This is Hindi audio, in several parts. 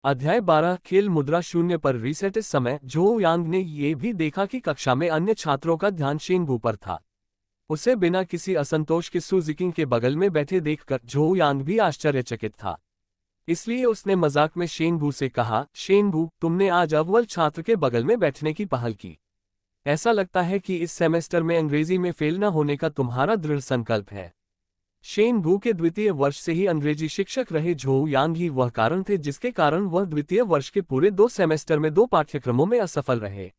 अध्याय 12 खेल मुद्रा 0 पर रीसेट। इस समय झो यांग ने ये भी देखा कि कक्षा में अन्य छात्रों का ध्यान शेनबू पर था। उसे बिना किसी असंतोष के सू जिकिंग के बगल में बैठे देखकर झो यांग भी आश्चर्यचकित था। इसलिए उसने मजाक में शेनबू से कहा, शेनबू, तुमने आज अव्वल छात्र के बगल में बैठने की पहल की। ऐसा लगता है कि इस सेमेस्टर में अंग्रेजी में फेल न होने का तुम्हारा दृढ़ संकल्प है। शेनबू के द्वितीय वर्ष से ही अंग्रेजी शिक्षक रहे झो यांग ही वह कारण थे जिसके कारण वह द्वितीय वर्ष के पूरे 2 सेमेस्टर में 2 पाठ्यक्रमों में असफल रहे।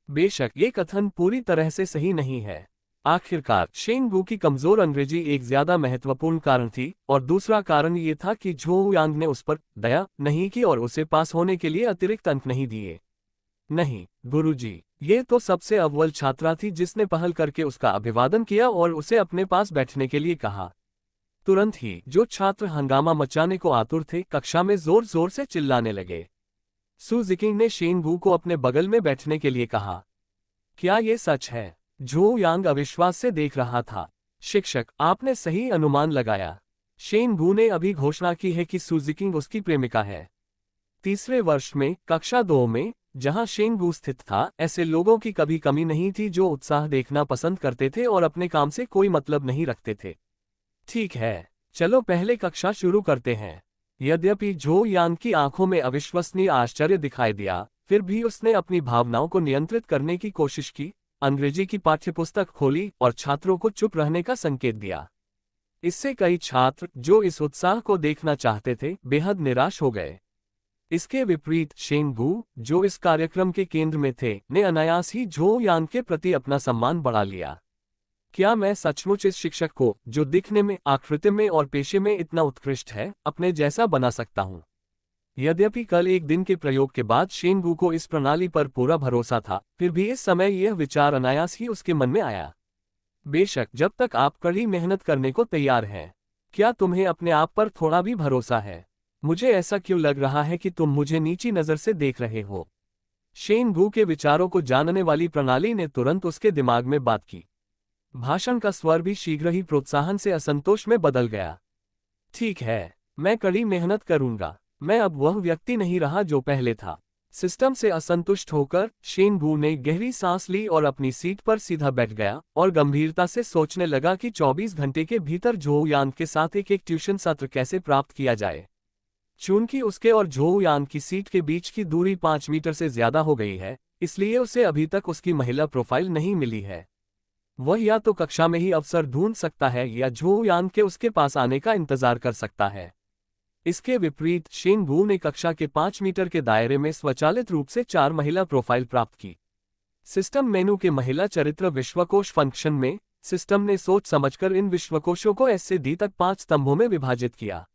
बेशक ये कथन पूरी तरह से सही नहीं है। आखिरकार शेनबू की कमजोर अंग्रेजी एक ज्यादा महत्वपूर्ण कारण थी, और दूसरा कारण ये था कि झो यांग ने उस पर दया नहीं की और उसे पास होने के लिए अतिरिक्त अंक नहीं दिए। नहीं गुरुजी, ये तो सबसे अव्वल छात्रा थी जिसने पहल करके उसका अभिवादन किया और उसे अपने पास बैठने के लिए कहा। तुरंत ही जो छात्र हंगामा मचाने को आतुर थे कक्षा में जोर जोर से चिल्लाने लगे। सू जिकिंग ने शेनबू को अपने बगल में बैठने के लिए कहा। क्या ये सच है? झो यांग अविश्वास से देख रहा था। शिक्षक, आपने सही अनुमान लगाया। शेनबू ने अभी घोषणा की है कि सू जिकिंग उसकी प्रेमिका है। तीसरे वर्ष में कक्षा 2 में जहां शेनबू स्थित था, ऐसे लोगों की कभी कमी नहीं थी जो उत्साह देखना पसंद करते थे और अपने काम से कोई मतलब नहीं रखते थे। ठीक है, चलो पहले कक्षा शुरू करते हैं। यद्यपि झो यांग की आंखों में अविश्वसनीय आश्चर्य दिखाई दिया, फिर भी उसने अपनी भावनाओं को नियंत्रित करने की कोशिश की, अंग्रेजी की पाठ्यपुस्तक खोली और छात्रों को चुप रहने का संकेत दिया। इससे कई छात्र जो इस उत्साह को देखना चाहते थे बेहद निराश हो गए। इसके विपरीत शेनबू, जो इस कार्यक्रम के केंद्र में थे, ने अनायास ही झो यांग के प्रति अपना सम्मान बढ़ा लिया। क्या मैं सचमुच इस शिक्षक को, जो दिखने में, आकृति में और पेशे में इतना उत्कृष्ट है, अपने जैसा बना सकता हूँ? यद्यपि कल एक दिन के प्रयोग के बाद शेनबू को इस प्रणाली पर पूरा भरोसा था, फिर भी इस समय यह विचार अनायास ही उसके मन में आया। बेशक जब तक आप कड़ी मेहनत करने को तैयार हैं। क्या तुम्हें अपने आप पर थोड़ा भी भरोसा है? मुझे ऐसा क्यों लग रहा है कि तुम मुझे नीची नज़र से देख रहे हो? शेनबू के विचारों को जानने वाली प्रणाली ने तुरंत उसके दिमाग में बात की। भाषण का स्वर भी शीघ्र ही प्रोत्साहन से असंतोष में बदल गया। ठीक है, मैं कड़ी मेहनत करूंगा। मैं अब वह व्यक्ति नहीं रहा जो पहले था। सिस्टम से असंतुष्ट होकर शेनबू ने गहरी सांस ली और अपनी सीट पर सीधा बैठ गया और गंभीरता से सोचने लगा कि 24 घंटे के भीतर झो यांग के साथ एक ट्यूशन सत्र कैसे प्राप्त किया जाए। चूंकि उसके और झो यांग की सीट के बीच की दूरी 5 मीटर से ज्यादा हो गई है, इसलिए उसे अभी तक उसकी महिला प्रोफाइल नहीं मिली है। वह या तो कक्षा में ही अवसर ढूंढ सकता है या झो यांग के उसके पास आने का इंतजार कर सकता है। इसके विपरीत शेनबू ने कक्षा के 5 मीटर के दायरे में स्वचालित रूप से 4 महिला प्रोफाइल प्राप्त की। सिस्टम मेनू के महिला चरित्र विश्वकोश फंक्शन में सिस्टम ने सोच समझकर इन विश्वकोशों को एस से डी तक 5 स्तंभों में विभाजित किया।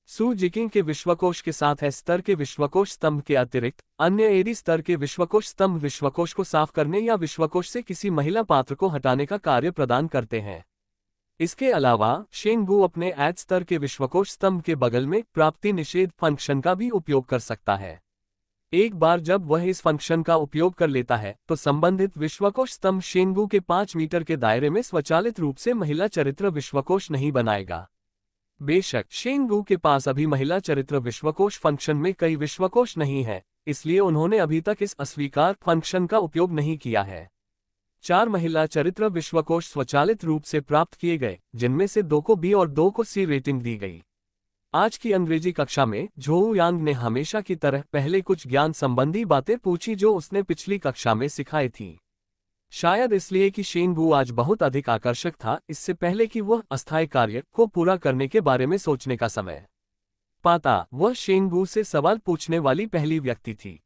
सू जिकिंग के विश्वकोश के साथ एस स्तर के विश्वकोश स्तंभ के अतिरिक्त अन्य एडी स्तर के विश्वकोश स्तंभ विश्वकोश को साफ करने या विश्वकोश से किसी महिला पात्र को हटाने का कार्य प्रदान करते हैं। इसके अलावा शेनबू अपने एच स्तर के विश्वकोश स्तंभ के बगल में प्राप्ति निषेध फंक्शन का भी उपयोग कर सकता है। एक बार जब वह इस फंक्शन का उपयोग कर लेता है तो संबंधित विश्वकोश स्तंभ शेनबू के 5 मीटर के दायरे में स्वचालित रूप से महिला चरित्र विश्वकोश नहीं बनाएगा। बेशक शेनबू के पास अभी महिला चरित्र विश्वकोश फंक्शन में कई विश्वकोश नहीं है, इसलिए उन्होंने अभी तक इस अस्वीकार फंक्शन का उपयोग नहीं किया है। 4 महिला चरित्र विश्वकोश स्वचालित रूप से प्राप्त किए गए, जिनमें से 2 को बी और 2 को सी रेटिंग दी गई। आज की अंग्रेजी कक्षा में झो यांग ने हमेशा की तरह पहले कुछ ज्ञान संबंधी बातें पूछी जो उसने पिछली कक्षा में सिखाई थी। शायद इसलिए कि शेनबू आज बहुत अधिक आकर्षक था, इससे पहले कि वह अस्थायी कार्य को पूरा करने के बारे में सोचने का समय पाता, वह शेनबू से सवाल पूछने वाली पहली व्यक्ति थी।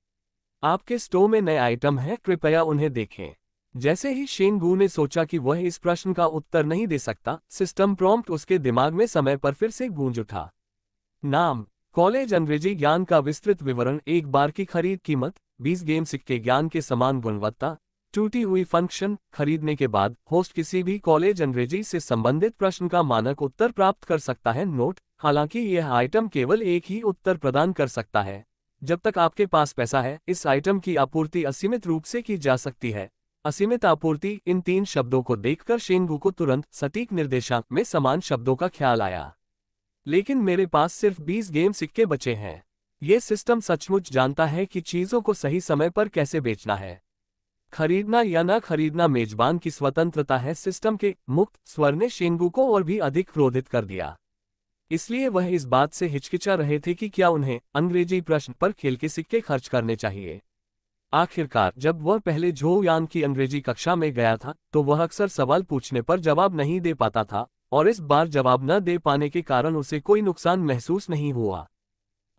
आपके स्टोर में नए आइटम हैं, कृपया उन्हें देखें। जैसे ही शेनबू ने सोचा कि वह इस प्रश्न का उत्तर नहीं दे सकता, सिस्टम प्रॉम्प्ट उसके दिमाग में समय पर फिर से गूंज उठा। नाम, कॉलेज अंग्रेजी ज्ञान का विस्तृत विवरण, एक बार की खरीद कीमत 20 गेम सिक्के, ज्ञान के समान गुणवत्ता, टूटी हुई फंक्शन। खरीदने के बाद होस्ट किसी भी कॉलेज अंग्रेजी से संबंधित प्रश्न का मानक उत्तर प्राप्त कर सकता है। नोट, हालांकि यह आइटम केवल एक ही उत्तर प्रदान कर सकता है जब तक आपके पास पैसा है। इस आइटम की आपूर्ति असीमित रूप से की जा सकती है। असीमित आपूर्ति, इन 3 शब्दों को देखकर शेनबू को तुरंत सटीक निर्देशांक में समान शब्दों का ख्याल आया। लेकिन मेरे पास सिर्फ 20 गेम सिक्के बचे हैं। ये सिस्टम सचमुच जानता है कि चीजों को सही समय पर कैसे बेचना है। खरीदना या न खरीदना मेजबान की स्वतंत्रता है। सिस्टम के मुक्त स्वर ने शेंगू को और भी अधिक क्रोधित कर दिया। इसलिए वह इस बात से हिचकिचा रहे थे कि क्या उन्हें अंग्रेजी प्रश्न पर खेल के सिक्के खर्च करने चाहिए। आखिरकार जब वह पहले झो यांग की अंग्रेजी कक्षा में गया था तो वह अक्सर सवाल पूछने पर जवाब नहीं दे पाता था, और इस बार जवाब न दे पाने के कारण उसे कोई नुकसान महसूस नहीं हुआ।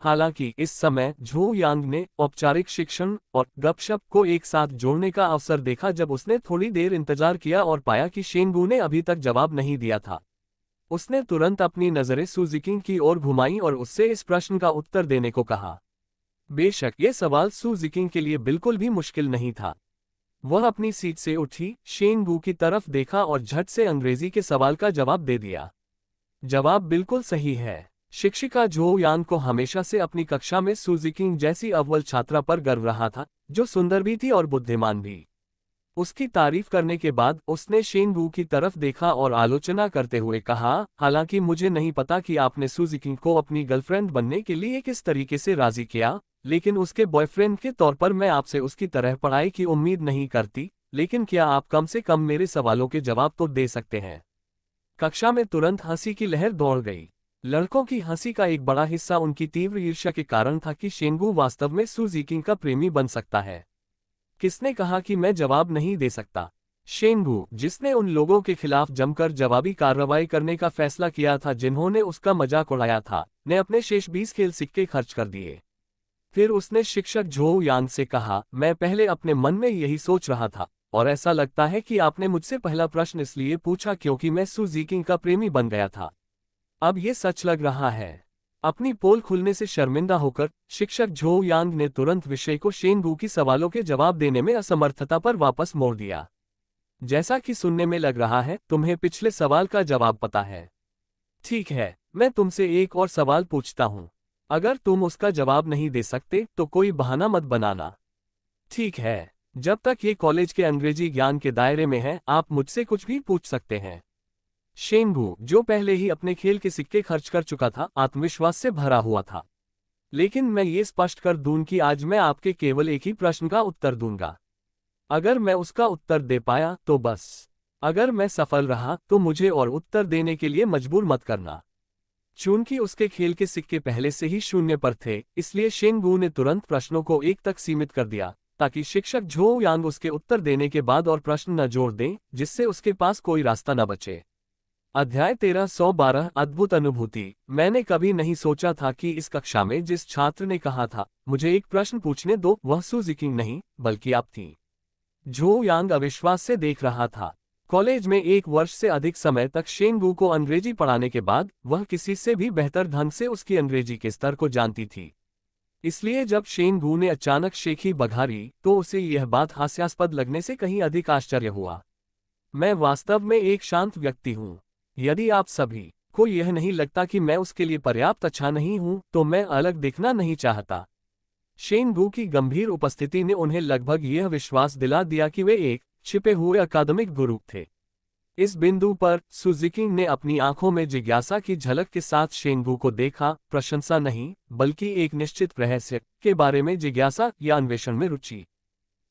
हालांकि इस समय झो यांग ने औपचारिक शिक्षण और गपशप को एक साथ जोड़ने का अवसर देखा। जब उसने थोड़ी देर इंतजार किया और पाया कि शेंगू ने अभी तक जवाब नहीं दिया था, उसने तुरंत अपनी नजरें सु जिकिंग की ओर घुमाई और उससे इस प्रश्न का उत्तर देने को कहा। बेशक ये सवाल सु जिकिंग के लिए बिल्कुल भी मुश्किल नहीं था। वह अपनी सीट से उठी, शेंगू की तरफ देखा और झट से अंग्रेजी के सवाल का जवाब दे दिया। जवाब बिल्कुल सही है। शिक्षिका झो यांग को हमेशा से अपनी कक्षा में सु जिकिंग जैसी अव्वल छात्रा पर गर्व रहा था, जो सुंदर भी थी और बुद्धिमान भी। उसकी तारीफ करने के बाद उसने शेंगू की तरफ देखा और आलोचना करते हुए कहा, हालांकि मुझे नहीं पता कि आपने सु जिकिंग को अपनी गर्लफ्रेंड बनने के लिए किस तरीके से राजी किया, लेकिन उसके बॉयफ्रेंड के तौर पर मैं आपसे उसकी तरह पढ़ाई की उम्मीद नहीं करती, लेकिन क्या आप कम से कम मेरे सवालों के जवाब तो दे सकते हैं। कक्षा में तुरंत हंसी की लहर दौड़ गई। लड़कों की हंसी का एक बड़ा हिस्सा उनकी तीव्र ईर्ष्या के कारण था कि शेंगू वास्तव में सु जिकिंग का प्रेमी बन सकता है। किसने कहा कि मैं जवाब नहीं दे सकता? शेंगू, जिसने उन लोगों के खिलाफ जमकर जवाबी कार्रवाई करने का फैसला किया था जिन्होंने उसका मजाक उड़ाया था, ने अपने शेष 20 खेल सिक्के खर्च कर दिए। फिर उसने शिक्षक झो यांग से कहा, मैं पहले अपने मन में यही सोच रहा था, और ऐसा लगता है कि आपने मुझसे पहला प्रश्न इसलिए पूछा क्योंकि मैं सु जिकिंग का प्रेमी बन गया था। अब ये सच लग रहा है। अपनी पोल खुलने से शर्मिंदा होकर शिक्षक झो यांग ने तुरंत विषय को शेंगू की सवालों के जवाब देने में असमर्थता पर वापस मोड़ दिया। जैसा कि सुनने में लग रहा है, तुम्हें पिछले सवाल का जवाब पता है। ठीक है, मैं तुमसे एक और सवाल पूछता हूं। अगर तुम उसका जवाब नहीं दे सकते तो कोई बहाना मत बनाना। ठीक है, जब तक ये कॉलेज के अंग्रेजी ज्ञान के दायरे में है, आप मुझसे कुछ भी पूछ सकते हैं। शेंगू, जो पहले ही अपने खेल के सिक्के खर्च कर चुका था, आत्मविश्वास से भरा हुआ था। लेकिन मैं ये स्पष्ट कर दूं कि आज मैं आपके केवल एक ही प्रश्न का उत्तर दूंगा। अगर मैं उसका उत्तर दे पाया तो बस। अगर मैं सफल रहा तो मुझे और उत्तर देने के लिए मजबूर मत करना। चूंकि उसके खेल के सिक्के पहले से ही शून्य पर थे, इसलिए शेंगू ने तुरंत प्रश्नों को एक तक सीमित कर दिया, ताकि शिक्षक झो यांग उसके उत्तर देने के बाद और प्रश्न न जोड़ दें, जिससे उसके पास कोई रास्ता न बचे। अध्याय 1312 अद्भुत अनुभूति। मैंने कभी नहीं सोचा था कि इस कक्षा में जिस छात्र ने कहा था, मुझे एक प्रश्न पूछने दो, वह सु जिकिंग नहीं, बल्कि आप थी। झो यांग अविश्वास से देख रहा था। कॉलेज में 1 वर्ष से अधिक समय तक शेंगू को अंग्रेजी पढ़ाने के बाद वह किसी से भी बेहतर ढंग से उसकी अंग्रेजी के स्तर को जानती थी। इसलिए जब शेंगू ने अचानक शेखी बघारी तो उसे यह बात हास्यास्पद लगने से कहीं अधिक आश्चर्य हुआ। मैं वास्तव में एक शांत व्यक्ति हूँ। यदि आप सभी को यह नहीं लगता कि मैं उसके लिए पर्याप्त अच्छा नहीं हूं, तो मैं अलग दिखना नहीं चाहता। शेंगू की गंभीर उपस्थिति ने उन्हें लगभग यह विश्वास दिला दिया कि वे एक छिपे हुए अकादमिक गुरु थे। इस बिंदु पर सु जिकिंग ने अपनी आंखों में जिज्ञासा की झलक के साथ शेंगू को देखा, प्रशंसा नहीं, बल्कि एक निश्चित रहस्य के बारे में जिज्ञासा या अन्वेषण में रुचि।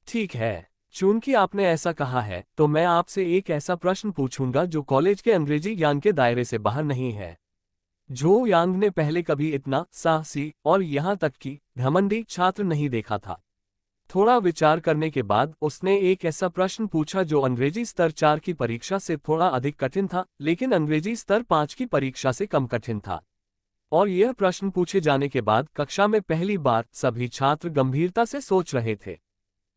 ठीक है, चूंकि आपने ऐसा कहा है, तो मैं आपसे एक ऐसा प्रश्न पूछूंगा जो कॉलेज के अंग्रेजी ज्ञान के दायरे से बाहर नहीं है। झो यांग ने पहले कभी इतना साहसी और यहां तक कि घमंडी छात्र नहीं देखा था। थोड़ा विचार करने के बाद उसने एक ऐसा प्रश्न पूछा जो अंग्रेजी स्तर 4 की परीक्षा से थोड़ा अधिक कठिन था, लेकिन अंग्रेजी स्तर 5 की परीक्षा से कम कठिन था। और यह प्रश्न पूछे जाने के बाद कक्षा में पहली बार सभी छात्र गंभीरता से सोच रहे थे।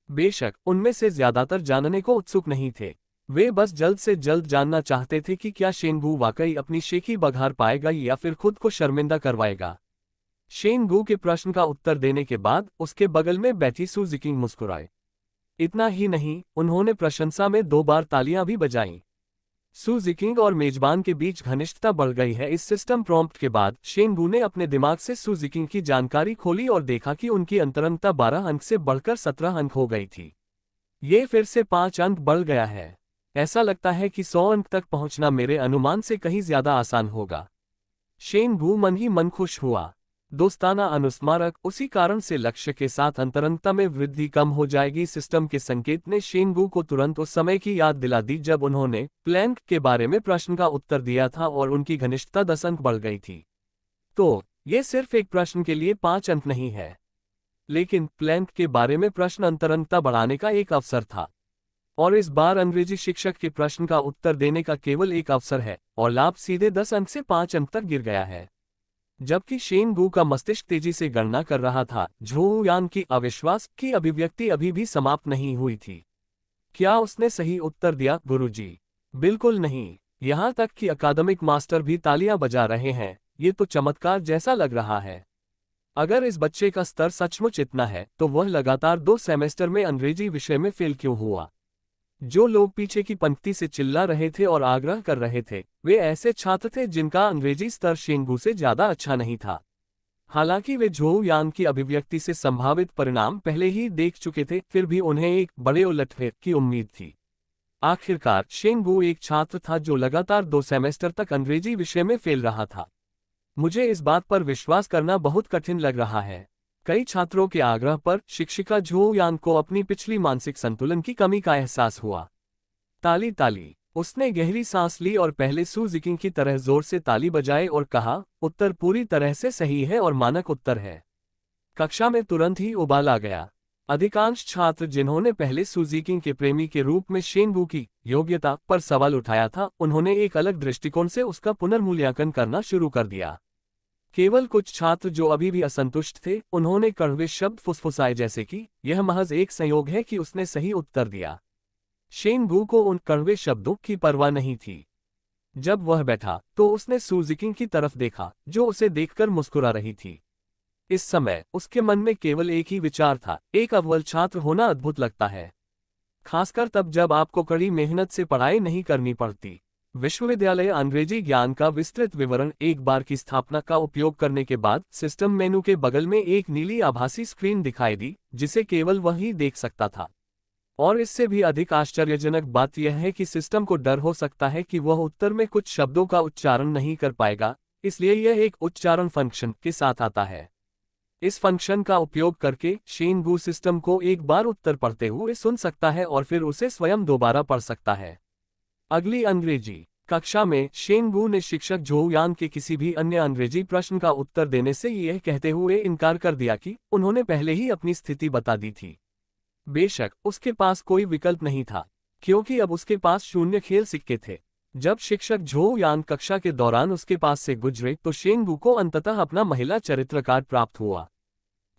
बेशक उनमें से ज्यादातर जानने को उत्सुक नहीं थे। वे बस जल्द से जल्द जानना चाहते थे कि क्या शेंगू वाकई अपनी शेखी बघार पाएगा या फिर खुद को शर्मिंदा करवाएगा। शेंगू के प्रश्न का उत्तर देने के बाद उसके बगल में बैठी सु जिकिंग मुस्कुराए। इतना ही नहीं, उन्होंने प्रशंसा में 2 बार तालियां भी बजाईं। सु जिकिंग और मेजबान के बीच घनिष्ठता बढ़ गई है। इस सिस्टम प्रॉम्प्ट के बाद शेंगू ने अपने दिमाग से सु जिकिंग की जानकारी खोली और देखा कि उनकी अंतरंगता 12 अंक से बढ़कर 17 अंक हो गई थी। ये फिर से 5 अंक बढ़ गया है। ऐसा लगता है कि 100 अंक तक पहुंचना मेरे अनुमान से कहीं ज्यादा आसान होगा। शेंगू मन ही मन खुश हुआ। दोस्ताना अनुस्मारक, उसी कारण से लक्ष्य के साथ अंतरंगता में वृद्धि कम हो जाएगी। सिस्टम के संकेत ने शेनगू को तुरंत उस समय की याद दिला दी जब उन्होंने प्लैंक के बारे में प्रश्न का उत्तर दिया था और उनकी घनिष्ठता 10 अंक बढ़ गई थी। तो ये सिर्फ एक प्रश्न के लिए 5 अंक नहीं है, लेकिन प्लैंक के बारे में प्रश्न अंतरंगता बढ़ाने का एक अवसर था। और इस बार अंग्रेजी शिक्षक के प्रश्न का उत्तर देने का केवल एक अवसर है और लाभ सीधे 10 अंक से 5 अंक तक गिर गया है। जबकि शेनगू का मस्तिष्क तेजी से गणना कर रहा था, झोउ यान की अविश्वास की अभिव्यक्ति अभी भी समाप्त नहीं हुई थी। क्या उसने सही उत्तर दिया गुरुजी? बिल्कुल नहीं। यहाँ तक कि अकादमिक मास्टर भी तालियां बजा रहे हैं। ये तो चमत्कार जैसा लग रहा है। अगर इस बच्चे का स्तर सचमुच इतना है तो वह लगातार 2 सेमेस्टर में अंग्रेजी विषय में फेल क्यों हुआ? जो लोग पीछे की पंक्ति से चिल्ला रहे थे और आग्रह कर रहे थे, वे ऐसे छात्र थे जिनका अंग्रेजी स्तर शेनगू से ज्यादा अच्छा नहीं था। हालांकि वे झोउ यान की अभिव्यक्ति से संभावित परिणाम पहले ही देख चुके थे, फिर भी उन्हें एक बड़े उलटफेर की उम्मीद थी। आखिरकार शेनगू एक छात्र था जो लगातार 2 सेमेस्टर तक अंग्रेजी विषय में फेल रहा था। मुझे इस बात पर विश्वास करना बहुत कठिन लग रहा है। कई छात्रों के आग्रह पर शिक्षिका झोउ यान को अपनी पिछली मानसिक संतुलन की कमी का एहसास हुआ। ताली ताली। उसने गहरी सांस ली और पहले सू जिकिंग की तरह जोर से ताली बजाए और कहा, उत्तर पूरी तरह से सही है और मानक उत्तर है। कक्षा में तुरंत ही उबाल आ गया। अधिकांश छात्र जिन्होंने पहले सू जिकिंग के प्रेमी के रूप में शेनगू की योग्यता पर सवाल उठाया था, उन्होंने एक अलग दृष्टिकोण से उसका पुनर्मूल्यांकन करना शुरू कर दिया। केवल कुछ छात्र जो अभी भी असंतुष्ट थे, उन्होंने कड़वे शब्द फुसफुसाए जैसे कि यह महज एक संयोग है कि उसने सही उत्तर दिया। शेनगू को उन कड़वे शब्दों की परवाह नहीं थी। जब वह बैठा तो उसने सू जिकिंग की तरफ देखा, जो उसे देखकर मुस्कुरा रही थी। इस समय उसके मन में केवल एक ही विचार था, एक अव्वल छात्र होना अद्भुत लगता है, खासकर तब जब आपको कड़ी मेहनत से पढ़ाई नहीं करनी पड़ती। विश्वविद्यालय अंग्रेजी ज्ञान का विस्तृत विवरण एक बार की स्थापना का उपयोग करने के बाद सिस्टम मेनू के बगल में एक नीली आभासी स्क्रीन दिखाई दी, जिसे केवल वह ही देख सकता था। और इससे भी अधिक आश्चर्यजनक बात यह है कि सिस्टम को डर हो सकता है कि वह उत्तर में कुछ शब्दों का उच्चारण नहीं कर पाएगा, इसलिए यह एक उच्चारण फंक्शन के साथ आता है। इस फंक्शन का उपयोग करके शेनगू सिस्टम को एक बार उत्तर पढ़ते हुए सुन सकता है और फिर उसे स्वयं दोबारा पढ़ सकता है। अगली अंग्रेजी कक्षा में शेनगू ने शिक्षक झोउ यान के किसी भी अन्य अंग्रेजी प्रश्न का उत्तर देने से यह कहते हुए इनकार कर दिया कि उन्होंने पहले ही अपनी स्थिति बता दी थी। बेशक उसके पास कोई विकल्प नहीं था, क्योंकि अब उसके पास 0 खेल सिक्के थे। जब शिक्षक झोउ यान कक्षा के दौरान उसके पास से गुजरे तो शेनगू को अंततः अपना महिला चरित्र कार्ड प्राप्त हुआ।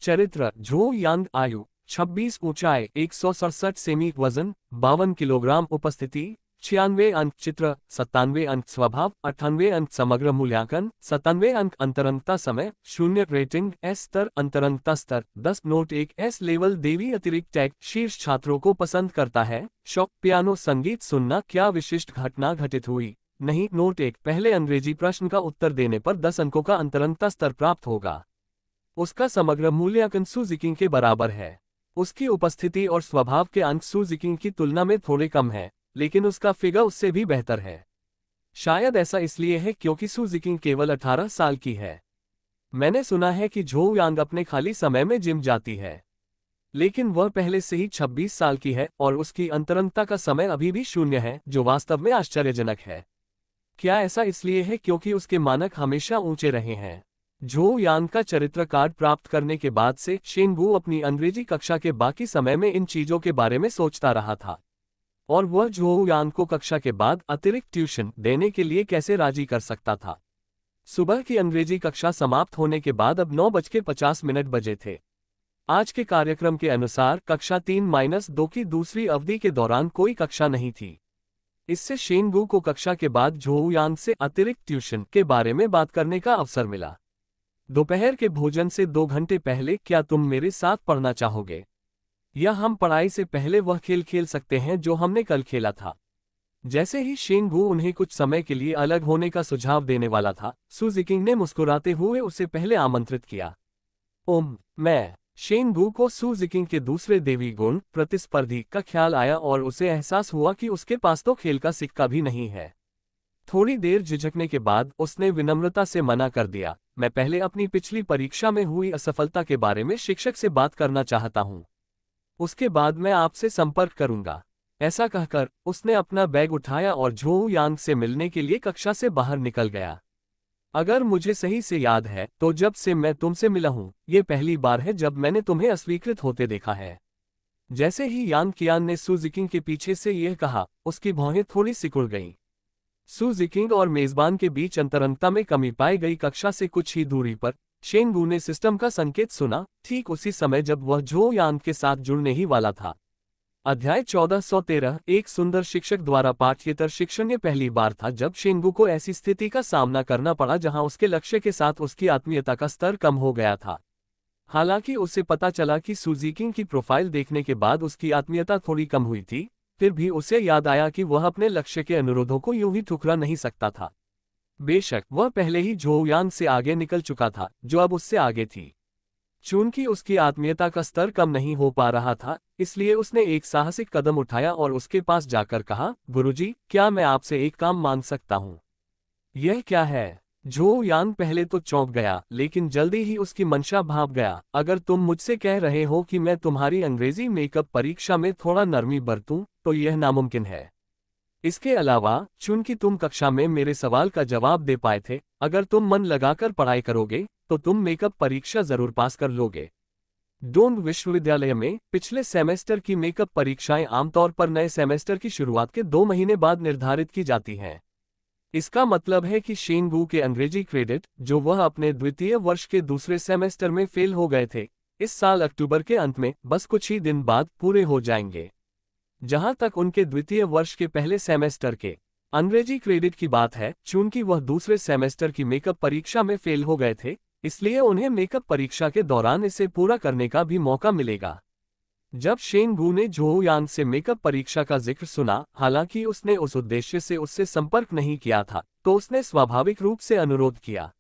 चरित्र: झोउ यान, आयु 26, ऊंचाई 167 सेमी, वजन 52 किलोग्राम, उपस्थिति 96 अंक, चित्र 97 अंक, स्वभाव 98 अंक, समग्र मूल्यांकन 97 अंक, अंतरंगता समय 0, रेटिंग एस स्तर, अंतरंगता स्तर 10, नोट 1 एस लेवल, देवी अतिरिक्त टैग, शीर्ष छात्रों को पसंद करता है, शौक पियानो संगीत सुनना, क्या विशिष्ट घटना घटित हुई? नहीं, नोट 1 पहले अंग्रेजी प्रश्न का उत्तर देने पर 10 अंकों का अंतरंगता स्तर प्राप्त होगा। उसका समग्र मूल्यांकन सू जिकिंग के बराबर है। उसकी उपस्थिति और स्वभाव के अंक सू जिकिंग की तुलना में थोड़े कम है, लेकिन उसका फिगर उससे भी बेहतर है। शायद ऐसा इसलिए है क्योंकि सू जिकिंग केवल 18 साल की है। मैंने सुना है कि झोउ यांग अपने खाली समय में जिम जाती है, लेकिन वह पहले से ही 26 साल की है और उसकी अंतरंगता का समय अभी भी 0 है, जो वास्तव में आश्चर्यजनक है। क्या ऐसा इसलिए है क्योंकि उसके मानक हमेशा ऊंचे रहे हैं? झोउ यांग का चरित्र कार्ड प्राप्त करने के बाद से शेनगू अपनी अंग्रेजी कक्षा के बाकी समय में इन चीजों के बारे में सोचता रहा था, और वह झोउ यांग को कक्षा के बाद अतिरिक्त ट्यूशन देने के लिए कैसे राजी कर सकता था। सुबह की अंग्रेजी कक्षा समाप्त होने के बाद अब 9:50 बजे थे। आज के कार्यक्रम के अनुसार कक्षा 3-2 की दूसरी अवधि के दौरान कोई कक्षा नहीं थी। इससे शेनगू को कक्षा के बाद झोउ यांग से अतिरिक्त ट्यूशन के बारे में बात करने का अवसर मिला। दोपहर के भोजन से 2 घंटे पहले क्या तुम मेरे साथ पढ़ना चाहोगे? या हम पढ़ाई से पहले वह खेल खेल सकते हैं जो हमने कल खेला था। जैसे ही शेनगू उन्हें कुछ समय के लिए अलग होने का सुझाव देने वाला था, सू जिकिंग ने मुस्कुराते हुए उसे पहले आमंत्रित किया। मैं शेनगू को सू जिकिंग के दूसरे देवी गुण प्रतिस्पर्धी का ख्याल आया और उसे एहसास हुआ कि उसके पास तो खेल का सिक्का भी नहीं है। थोड़ी देर झिझकने के बाद उसने विनम्रता से मना कर दिया, मैं पहले अपनी पिछली परीक्षा में हुई असफलता के बारे में शिक्षक से बात करना चाहता हूँ। उसके बाद मैं आपसे संपर्क करूंगा। ऐसा कहकर उसने अपना बैग उठाया और झोऊ यांग से मिलने के लिए कक्षा से बाहर निकल गया। अगर मुझे सही से याद है तो जब से मैं तुमसे मिला हूं, ये पहली बार है जब मैंने तुम्हें अस्वीकृत होते देखा है। जैसे ही यांग कियान ने सू जिकिंग के पीछे से यह कहा, उसकी भौहें थोड़ी सिकुड़ गईं। सू जिकिंग और मेजबान के बीच अंतरंगता में कमी पाई गई। कक्षा से कुछ ही दूरी पर शेंगू ने सिस्टम का संकेत सुना, ठीक उसी समय जब वह झो यांग के साथ जुड़ने ही वाला था। अध्याय 1413 एक सुंदर शिक्षक द्वारा पाठ्येतर शिक्षण। ये पहली बार था जब शेंगू को ऐसी स्थिति का सामना करना पड़ा जहां उसके लक्ष्य के साथ उसकी आत्मीयता का स्तर कम हो गया था। हालांकि उसे पता चला कि सू जिकिंग की प्रोफाइल देखने के बाद उसकी आत्मीयता थोड़ी कम हुई थी, फिर भी उसे याद आया कि वह अपने लक्ष्य के अनुरोधों को यूं ही ठुकरा नहीं सकता था। बेशक वह पहले ही झोऊ यांग से आगे निकल चुका था, जो अब उससे आगे थी। चूंकि उसकी आत्मीयता का स्तर कम नहीं हो पा रहा था, इसलिए उसने एक साहसिक कदम उठाया और उसके पास जाकर कहा, गुरुजी, क्या मैं आपसे एक काम मांग सकता हूँ? यह क्या है? झोऊ यांग पहले तो चौंक गया, लेकिन जल्दी ही उसकी मंशा भाप गया। अगर तुम मुझसे कह रहे हो कि मैं तुम्हारी अंग्रेजी मेकअप परीक्षा में थोड़ा नरमी बरतूं, तो यह नामुमकिन है। इसके अलावा, चूंकि तुम कक्षा में मेरे सवाल का जवाब दे पाए थे, अगर तुम मन लगाकर पढ़ाई करोगे तो तुम मेकअप परीक्षा जरूर पास कर लोगे। डोंग विश्वविद्यालय में पिछले सेमेस्टर की मेकअप परीक्षाएं आमतौर पर नए सेमेस्टर की शुरुआत के 2 महीने बाद निर्धारित की जाती हैं। इसका मतलब है कि शेंगू के अंग्रेजी क्रेडिट, जो वह अपने द्वितीय वर्ष के दूसरे सेमेस्टर में फेल हो गए थे, इस साल अक्टूबर के अंत में बस कुछ ही दिन बाद पूरे हो जाएंगे। जहां तक उनके द्वितीय वर्ष के पहले सेमेस्टर के अंग्रेजी क्रेडिट की बात है, चूंकि वह दूसरे सेमेस्टर की मेकअप परीक्षा में फेल हो गए थे, इसलिए उन्हें मेकअप परीक्षा के दौरान इसे पूरा करने का भी मौका मिलेगा। जब शेंगू ने झोऊ यांग से मेकअप परीक्षा का जिक्र सुना, हालांकि उसने उस उद्देश्य से उससे संपर्क नहीं किया था, तो उसने स्वाभाविक रूप से अनुरोध किया।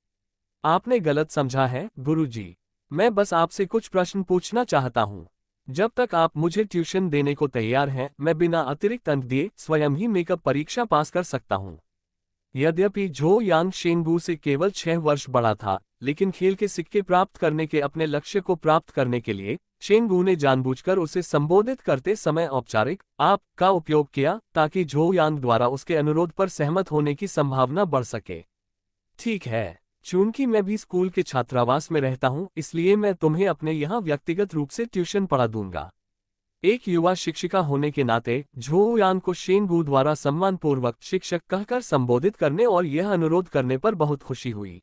आपने गलत समझा है, गुरुजी। मैं बस आपसे कुछ प्रश्न पूछना चाहता हूँ। जब तक आप मुझे ट्यूशन देने को तैयार हैं, मैं बिना अतिरिक्त अंक दिए स्वयं ही मेकअप परीक्षा पास कर सकता हूँ। यद्यपि झो यांग शेंगू से केवल 6 वर्ष बड़ा था, लेकिन खेल के सिक्के प्राप्त करने के अपने लक्ष्य को प्राप्त करने के लिए शेंगू ने जानबूझकर उसे संबोधित करते समय औपचारिक आप का उपयोग किया, ताकि झो यांग द्वारा उसके अनुरोध पर सहमत होने की संभावना बढ़ सके। ठीक है, चूंकि मैं भी स्कूल के छात्रावास में रहता हूं, इसलिए मैं तुम्हें अपने यहाँ व्यक्तिगत रूप से ट्यूशन पढ़ा दूंगा। एक युवा शिक्षिका होने के नाते झो यांग को शेंगू द्वारा सम्मानपूर्वक शिक्षक कहकर संबोधित करने और यह अनुरोध करने पर बहुत खुशी हुई।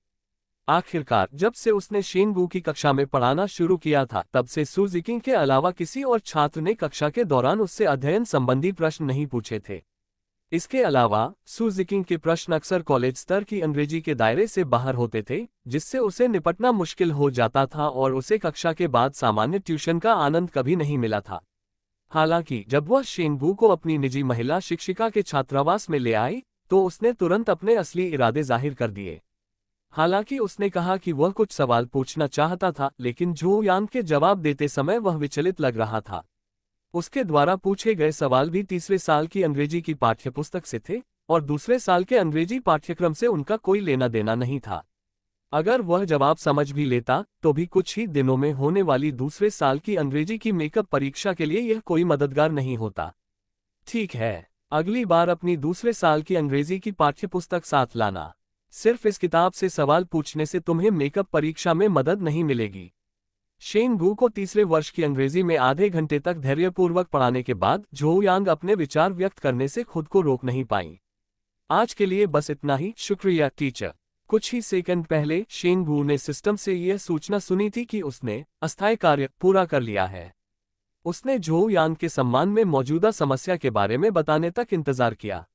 आखिरकार जब से उसने शेंगू की कक्षा में पढ़ाना शुरू किया था, तब से सू जिकिंग के अलावा किसी और छात्र ने कक्षा के दौरान उससे अध्ययन संबंधी प्रश्न नहीं पूछे थे। इसके अलावा सू जिकिंग के प्रश्न अक्सर कॉलेज स्तर की अंग्रेजी के दायरे से बाहर होते थे, जिससे उसे निपटना मुश्किल हो जाता था और उसे कक्षा के बाद सामान्य ट्यूशन का आनंद कभी नहीं मिला था। हालांकि जब वह शेंगू को अपनी निजी महिला शिक्षिका के छात्रावास में ले आई, तो उसने तुरंत अपने असली इरादे जाहिर कर दिए। हालांकि उसने कहा कि वह कुछ सवाल पूछना चाहता था, लेकिन झो यांग के जवाब देते समय वह विचलित लग रहा था। उसके द्वारा पूछे गए सवाल भी तीसरे साल की अंग्रेजी की पाठ्यपुस्तक से थे, और दूसरे साल के अंग्रेजी पाठ्यक्रम से उनका कोई लेना देना नहीं था। अगर वह जवाब समझ भी लेता, तो भी कुछ ही दिनों में होने वाली दूसरे साल की अंग्रेजी की मेकअप परीक्षा के लिए यह कोई मददगार नहीं होता। ठीक है, अगली बार अपनी दूसरे साल की अंग्रेजी की पाठ्यपुस्तक साथ लाना। सिर्फ इस किताब से सवाल पूछने से तुम्हें मेकअप परीक्षा में मदद नहीं मिलेगी। शेंगू को तीसरे वर्ष की अंग्रेजी में आधे घंटे तक धैर्यपूर्वक पढ़ाने के बाद झो यांग अपने विचार व्यक्त करने से खुद को रोक नहीं पाई। आज के लिए बस इतना ही, शुक्रिया टीचर। कुछ ही सेकंड पहले शेंगू ने सिस्टम से यह सूचना सुनी थी कि उसने अस्थायी कार्य पूरा कर लिया है। उसने झो यांग के सम्मान में मौजूदा समस्या के बारे में बताने तक इंतजार किया।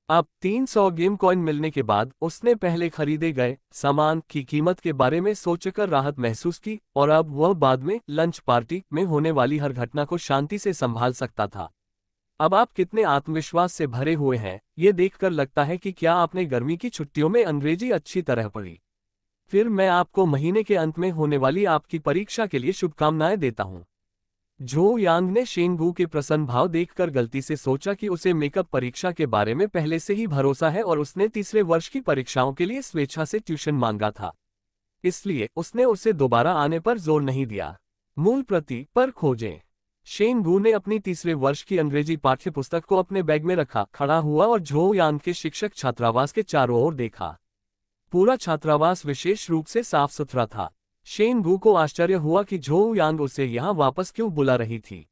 अब 300 गेम कॉइन मिलने के बाद उसने पहले खरीदे गए सामान की कीमत के बारे में सोचकर राहत महसूस की, और अब वह बाद में लंच पार्टी में होने वाली हर घटना को शांति से संभाल सकता था। अब आप कितने आत्मविश्वास से भरे हुए हैं, ये देखकर लगता है कि क्या आपने गर्मी की छुट्टियों में अंग्रेजी अच्छी तरह पढ़ी। फिर मैं आपको महीने के अंत में होने वाली आपकी परीक्षा के लिए शुभकामनाएं देता हूँ। झो यांग ने शेंगू के प्रसन्न भाव देखकर गलती से सोचा कि उसे मेकअप परीक्षा के बारे में पहले से ही भरोसा है और उसने तीसरे वर्ष की परीक्षाओं के लिए स्वेच्छा से ट्यूशन मांगा था। इसलिए उसने उसे दोबारा आने पर जोर नहीं दिया। मूल प्रति पर खोजें। शेन वू ने अपनी तीसरे वर्ष की अंग्रेजी पाठ्यपुस्तक को अपने बैग में रखा, खड़ा हुआ और झो यांग के शिक्षक छात्रावास के चारों ओर देखा। पूरा छात्रावास विशेष रूप से साफ सुथरा था। शेन वू को आश्चर्य हुआ कि झो यांग उसे यहाँ वापस क्यों बुला रही थी,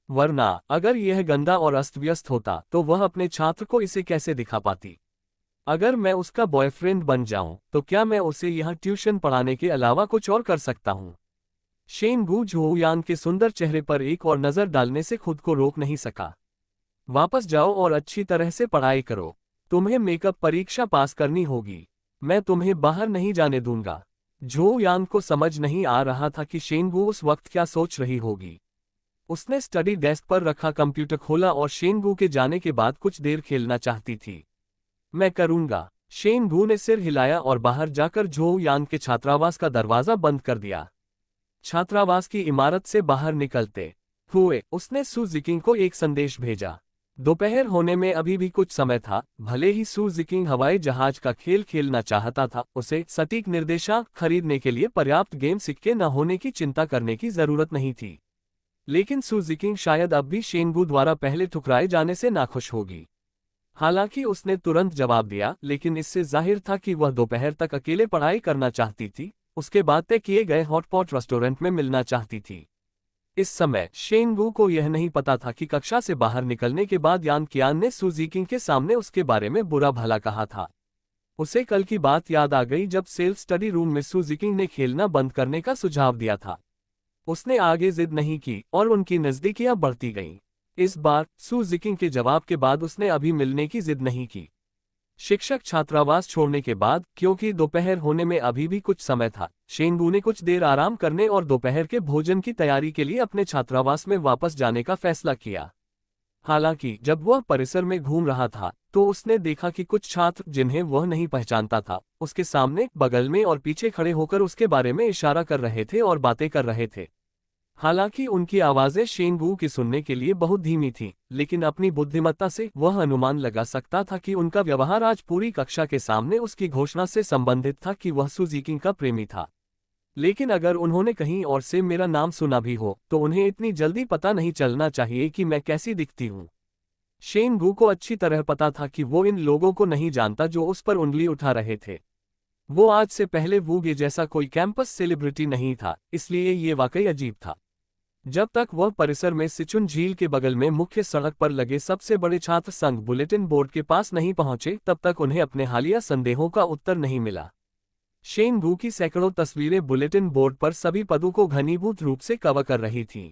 वरना अगर यह गंदा और अस्त व्यस्त होता तो वह अपने छात्र को इसे कैसे दिखा पाती। अगर मैं उसका बॉयफ्रेंड बन जाऊं तो क्या मैं उसे यहाँ ट्यूशन पढ़ाने के अलावा कुछ और कर सकता हूँ। शेन वू झो यांग के सुंदर चेहरे पर एक और नजर डालने से खुद को रोक नहीं सका। वापस जाओ और अच्छी तरह से पढ़ाई करो। तुम्हें मेकअप परीक्षा पास करनी होगी। मैं तुम्हें बाहर नहीं जाने दूंगा। झो यांग को समझ नहीं आ रहा था कि शेन वू उस वक्त क्या सोच रही होगी। उसने स्टडी डेस्क पर रखा कंप्यूटर खोला और शेन वू के जाने के बाद कुछ देर खेलना चाहती थी। मैं करूंगा। शेन वू ने सिर हिलाया और बाहर जाकर झो यांग के छात्रावास का दरवाजा बंद कर दिया। छात्रावास की इमारत से बाहर निकलते हुए उसने सू जिकिंग को एक संदेश भेजा। दोपहर होने में अभी भी कुछ समय था। भले ही सू जिकिंग हवाई जहाज का खेल खेलना चाहता था, उसे सटीक निर्देशांक खरीदने के लिए पर्याप्त गेम सिक्के न होने की चिंता करने की जरूरत नहीं थी। लेकिन सू जिकिंग शायद अब भी शेन वू द्वारा पहले ठुकराए जाने से नाखुश होगी। हालांकि उसने तुरंत जवाब दिया, लेकिन इससे जाहिर था कि वह दोपहर तक अकेले पढ़ाई करना चाहती थी, उसके बाद तय किए गए हॉटपॉट रेस्टोरेंट में मिलना चाहती थी। इस समय शेन वू को यह नहीं पता था कि कक्षा से बाहर निकलने के बाद यान कियान ने सू जिकिंग के सामने उसके बारे में बुरा भला कहा था। उसे कल की बात याद आ गई जब सेल्फ स्टडी रूम में सू जिकिंग ने खेलना बंद करने का सुझाव दिया था। उसने आगे जिद नहीं की और उनकी नज़दीकियां बढ़ती गईं। इस बार सू जिकिंग के जवाब के बाद उसने अभी मिलने की जिद नहीं की। शिक्षक छात्रावास छोड़ने के बाद, क्योंकि दोपहर होने में अभी भी कुछ समय था, शेन वू ने कुछ देर आराम करने और दोपहर के भोजन की तैयारी के लिए अपने छात्रावास में वापस जाने का फैसला किया। हालांकि जब वह परिसर में घूम रहा था तो उसने देखा कि कुछ छात्र जिन्हें वह नहीं पहचानता था, उसके सामने, बगल में और पीछे खड़े होकर उसके बारे में इशारा कर रहे थे और बातें कर रहे थे। हालांकि उनकी आवाजें शेन वू की सुनने के लिए बहुत धीमी थीं, लेकिन अपनी बुद्धिमत्ता से वह अनुमान लगा सकता था कि उनका व्यवहार आज पूरी कक्षा के सामने उसकी घोषणा से संबंधित था कि वह सू जिकिंग का प्रेमी था। लेकिन अगर उन्होंने कहीं और से मेरा नाम सुना भी हो तो उन्हें इतनी जल्दी पता नहीं चलना चाहिए कि मैं कैसी दिखती हूँ। शेन वू को अच्छी तरह पता था कि वो इन लोगों को नहीं जानता जो उस पर उंगली उठा रहे थे। वो आज से पहले वू गे जैसा कोई कैंपस सेलिब्रिटी नहीं था, इसलिए ये वाकई अजीब था। जब तक वह परिसर में सिचुन झील के बगल में मुख्य सड़क पर लगे सबसे बड़े छात्र संघ बुलेटिन बोर्ड के पास नहीं पहुंचे, तब तक उन्हें अपने हालिया संदेहों का उत्तर नहीं मिला। शेन वू की सैकड़ों तस्वीरें बुलेटिन बोर्ड पर सभी पदों को घनीभूत रूप से कवर कर रही थीं।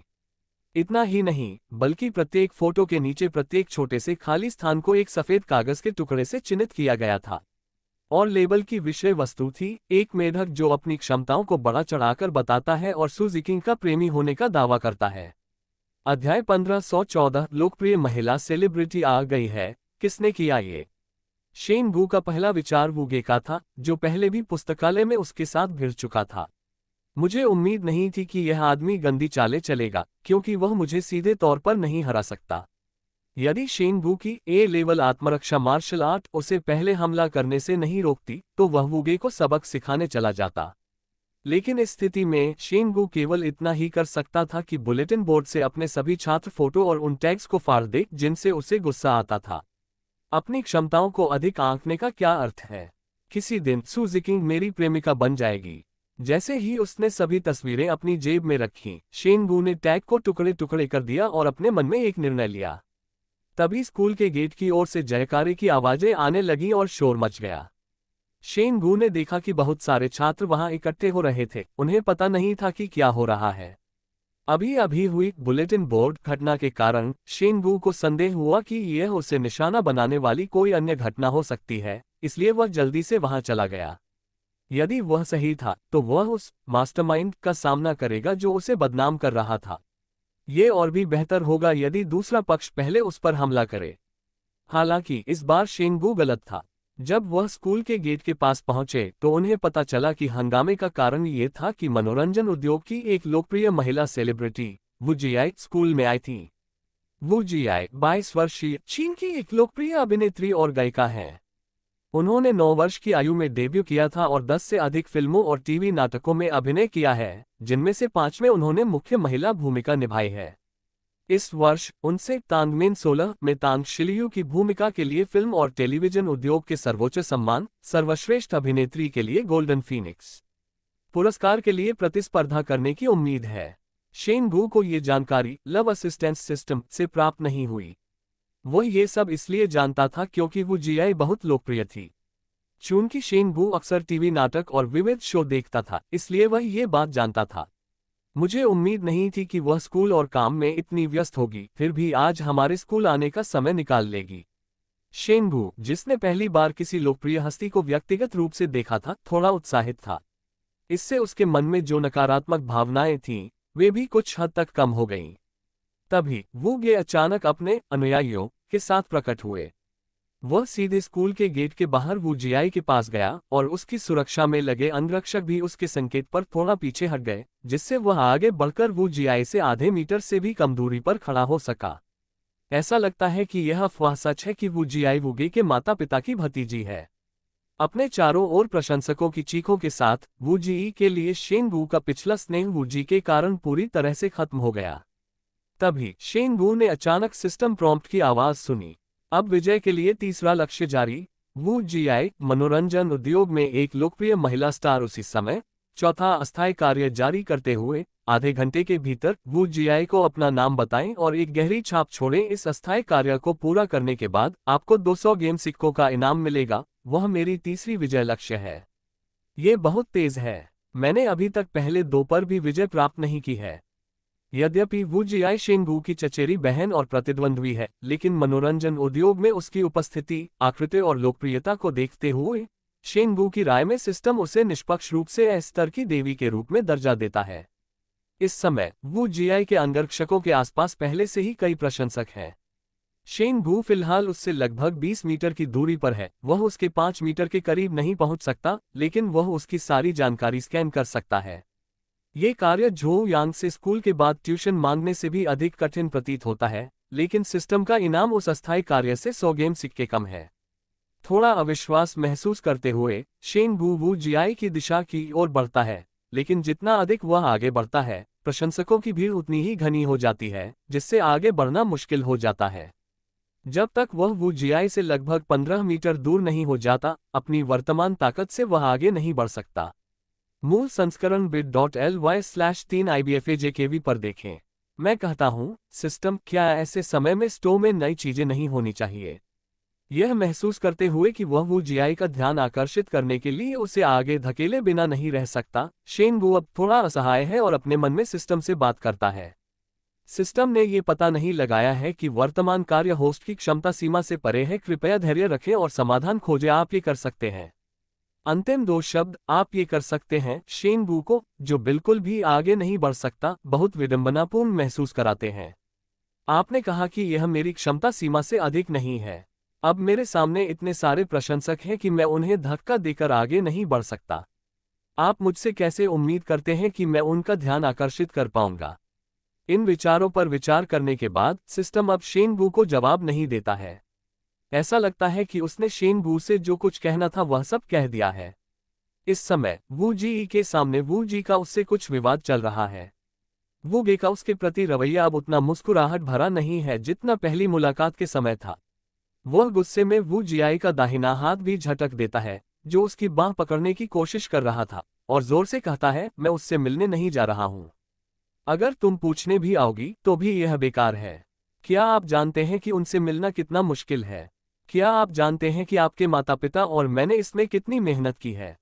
इतना ही नहीं, बल्कि प्रत्येक फोटो के नीचे प्रत्येक छोटे से खाली स्थान को एक सफेद कागज के टुकड़े से चिन्हित किया गया था। और लेबल की विषय वस्तु थी, एक मेढक जो अपनी क्षमताओं को बढ़ा चढ़ाकर बताता है और सू जिकिंग का प्रेमी होने का दावा करता है। अध्याय 1514 लोकप्रिय महिला सेलिब्रिटी आ गई है, किसने किया ये? शेन वू का पहला विचार वू गे का था, जो पहले भी पुस्तकालय में उसके साथ भिड़ चुका था। मुझे उम्मीद नहीं थी कि यह आदमी गंदी चालें चलेगा, क्योंकि वह मुझे सीधे तौर पर नहीं हरा सकता। यदि शेन वू की ए लेवल आत्मरक्षा मार्शल आर्ट उसे पहले हमला करने से नहीं रोकती तो वह वू गे को सबक सिखाने चला जाता। लेकिन इस स्थिति में शेन वू केवल इतना ही कर सकता था कि बुलेटिन बोर्ड से अपने सभी छात्र फोटो और उन टैग्स को फाड़ दे जिनसे उसे गुस्सा आता था। अपनी क्षमताओं को अधिक आंकने का क्या अर्थ है? किसी दिन सू जिकिंग मेरी प्रेमिका बन जाएगी। जैसे ही उसने सभी तस्वीरें अपनी जेब में रखीं, शेन वू ने टैग को टुकड़े टुकड़े कर दिया और अपने मन में एक निर्णय लिया। तभी स्कूल के गेट की ओर से जयकारे की आवाजें आने लगीं और शोर मच गया। शेन वू ने देखा कि बहुत सारे छात्र वहां इकट्ठे हो रहे थे। उन्हें पता नहीं था कि क्या हो रहा है। अभी अभी हुई बुलेटिन बोर्ड घटना के कारण शेन वू को संदेह हुआ कि यह उसे निशाना बनाने वाली कोई अन्य घटना हो सकती है, इसलिए वह जल्दी से वहां चला गया। यदि वह सही था तो वह उस मास्टरमाइंड का सामना करेगा जो उसे बदनाम कर रहा था। ये और भी बेहतर होगा यदि दूसरा पक्ष पहले उस पर हमला करे। हालांकि इस बार शेन वू गलत था। जब वह स्कूल के गेट के पास पहुंचे तो उन्हें पता चला कि हंगामे का कारण ये था कि मनोरंजन उद्योग की एक लोकप्रिय महिला सेलिब्रिटी वू जियाई स्कूल में आई थी। वू जियाई 22 वर्षीय चीन की एक लोकप्रिय अभिनेत्री और गायिका हैं। उन्होंने 9 वर्ष की आयु में डेब्यू किया था और 10 से अधिक फिल्मों और टीवी नाटकों में अभिनय किया है, जिनमें से 5 में उन्होंने मुख्य महिला भूमिका निभाई है। इस वर्ष उनसे तांगमेन 16 में तांग शिलियू की भूमिका के लिए फिल्म और टेलीविजन उद्योग के सर्वोच्च सम्मान सर्वश्रेष्ठ अभिनेत्री के लिए गोल्डन फीनिक्स पुरस्कार के लिए प्रतिस्पर्धा करने की उम्मीद है। शेन वू को ये जानकारी लव असिस्टेंस सिस्टम से प्राप्त नहीं हुई। वह ये सब इसलिए जानता था क्योंकि वो जीआई बहुत लोकप्रिय थी। चूंकि शेन वू अक्सर टीवी नाटक और विविध शो देखता था, इसलिए वह ये बात जानता था। मुझे उम्मीद नहीं थी कि वह स्कूल और काम में इतनी व्यस्त होगी, फिर भी आज हमारे स्कूल आने का समय निकाल लेगी। शेन वू, जिसने पहली बार किसी लोकप्रिय हस्ती को व्यक्तिगत रूप से देखा था, थोड़ा उत्साहित था। इससे उसके मन में जो नकारात्मक भावनाएं थीं, वे भी कुछ हद तक कम हो गईं। तभी वू गे अचानक अपने अनुयायियों के साथ प्रकट हुए। वह सीधे स्कूल के गेट के बाहर वू जियाई के पास गया और उसकी सुरक्षा में लगे अंगरक्षक भी उसके संकेत पर थोड़ा पीछे हट गए, जिससे वह आगे बढ़कर वू जियाई से आधे मीटर से भी कम दूरी पर खड़ा हो सका। ऐसा लगता है कि यह अफवाह सच है कि वू जियाई वू गे के माता पिता की भतीजी है। अपने चारों ओर प्रशंसकों की चीखों के साथ वू जी के लिए शेन वू का पिछला स्नेह वू जी के कारण पूरी तरह से खत्म हो गया। तभी शेन वू ने अचानक सिस्टम प्रॉम्प्ट की आवाज सुनी। अब विजय के लिए तीसरा लक्ष्य जारी। वू जियाई मनोरंजन उद्योग में एक लोकप्रिय महिला स्टार उसी समय चौथा अस्थायी कार्य जारी करते हुए आधे घंटे के भीतर वू जियाई को अपना नाम बताएं और एक गहरी छाप छोड़ें। इस अस्थायी कार्य को पूरा करने के बाद आपको 200 गेम सिक्कों का इनाम मिलेगा। वह मेरी तीसरी विजय लक्ष्य है। ये बहुत तेज है। मैंने अभी तक पहले 2 पर भी विजय प्राप्त नहीं की है। यद्यपि वू जियाई शेन वू की चचेरी बहन और प्रतिद्वंद्वी है, लेकिन मनोरंजन उद्योग में उसकी उपस्थिति, आकृति और लोकप्रियता को देखते हुए शेन वू की राय में सिस्टम उसे निष्पक्ष रूप से ए स्तर की देवी के रूप में दर्जा देता है। इस समय वू जियाई के अंगरक्षकों के आसपास पहले से ही कई प्रशंसक हैं। शेन वू फिलहाल उससे लगभग 20 मीटर की दूरी पर है। वह उसके 5 मीटर के करीब नहीं पहुंच सकता, लेकिन वह उसकी सारी जानकारी स्कैन कर सकता है। ये कार्य झो यांग से स्कूल के बाद ट्यूशन मांगने से भी अधिक कठिन प्रतीत होता है, लेकिन सिस्टम का इनाम उस अस्थायी कार्य से 100 गेम सिक्के कम है। थोड़ा अविश्वास महसूस करते हुए शेन वू जियाई की दिशा की ओर बढ़ता है, लेकिन जितना अधिक वह आगे बढ़ता है, प्रशंसकों की भीड़ उतनी ही घनी हो जाती है, जिससे आगे बढ़ना मुश्किल हो जाता है। जब तक वह वू जियाई से लगभग 15 मीटर दूर नहीं हो जाता, अपनी वर्तमान ताकत से वह आगे नहीं बढ़ सकता। मूल संस्करण bit.ly/3ibfajkv पर देखें। मैं कहता हूं, सिस्टम, क्या ऐसे समय में स्टोव में नई चीजें नहीं होनी चाहिए? यह महसूस करते हुए कि वह वू जियाई का ध्यान आकर्षित करने के लिए उसे आगे धकेले बिना नहीं रह सकता, शेन वू अब थोड़ा असहाय है और अपने मन में सिस्टम से बात करता है। सिस्टम ने ये पता नहीं लगाया है कि वर्तमान कार्य होस्ट की क्षमता सीमा से परे है। कृपया धैर्य रखें और समाधान खोजें। आप ये कर सकते हैं। अंतिम 2 शब्द आप ये कर सकते हैं शेन वू को, जो बिल्कुल भी आगे नहीं बढ़ सकता, बहुत विडंबनापूर्ण महसूस कराते हैं। आपने कहा कि यह मेरी क्षमता सीमा से अधिक नहीं है। अब मेरे सामने इतने सारे प्रशंसक हैं कि मैं उन्हें धक्का देकर आगे नहीं बढ़ सकता। आप मुझसे कैसे उम्मीद करते हैं कि मैं उनका ध्यान आकर्षित कर पाऊंगा? इन विचारों पर विचार करने के बाद सिस्टम अब शेन वू को जवाब नहीं देता है। ऐसा लगता है कि उसने शेन वू से जो कुछ कहना था वह सब कह दिया है। इस समय वू जी के सामने वू जी का उससे कुछ विवाद चल रहा है। वू गे का उसके प्रति रवैया अब उतना मुस्कुराहट भरा नहीं है जितना पहली मुलाकात के समय था। वह गुस्से में वू जियाई का दाहिना हाथ भी झटक देता है, जो उसकी बांह पकड़ने की कोशिश कर रहा था, और जोर से कहता है, मैं उससे मिलने नहीं जा रहा हूं। अगर तुम पूछने भी आओगी तो भी यह बेकार है। क्या आप जानते हैं कि उनसे मिलना कितना मुश्किल है? क्या आप जानते हैं कि आपके माता पिता और मैंने इसमें कितनी मेहनत की है?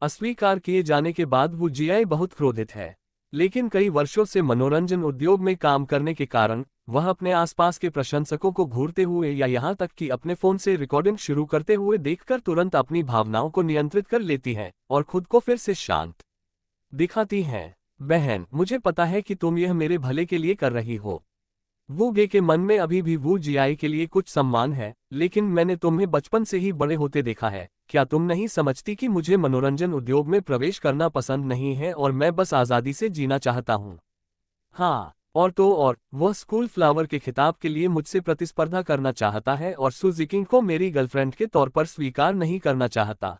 अस्वीकार किए जाने के बाद वू जियाई बहुत क्रोधित है, लेकिन कई वर्षों से मनोरंजन उद्योग में काम करने के कारण वह अपने आसपास के प्रशंसकों को घूरते हुए या यहां तक कि अपने फोन से रिकॉर्डिंग शुरू करते हुए देखकर तुरंत अपनी भावनाओं को नियंत्रित कर लेती है और खुद को फिर से शांत दिखाती है। बहन, मुझे पता है कि तुम यह मेरे भले के लिए कर रही हो। वू गे के मन में अभी भी वू जियाई के लिए कुछ सम्मान है, लेकिन मैंने तुम्हें बचपन से ही बड़े होते देखा है। क्या तुम नहीं समझती कि मुझे मनोरंजन उद्योग में प्रवेश करना पसंद नहीं है और मैं बस आज़ादी से जीना चाहता हूँ? हाँ, और तो और वह स्कूल फ्लावर के खिताब के लिए मुझसे प्रतिस्पर्धा करना चाहता है और सू जिकिंग को मेरी गर्लफ्रेंड के तौर पर स्वीकार नहीं करना चाहता।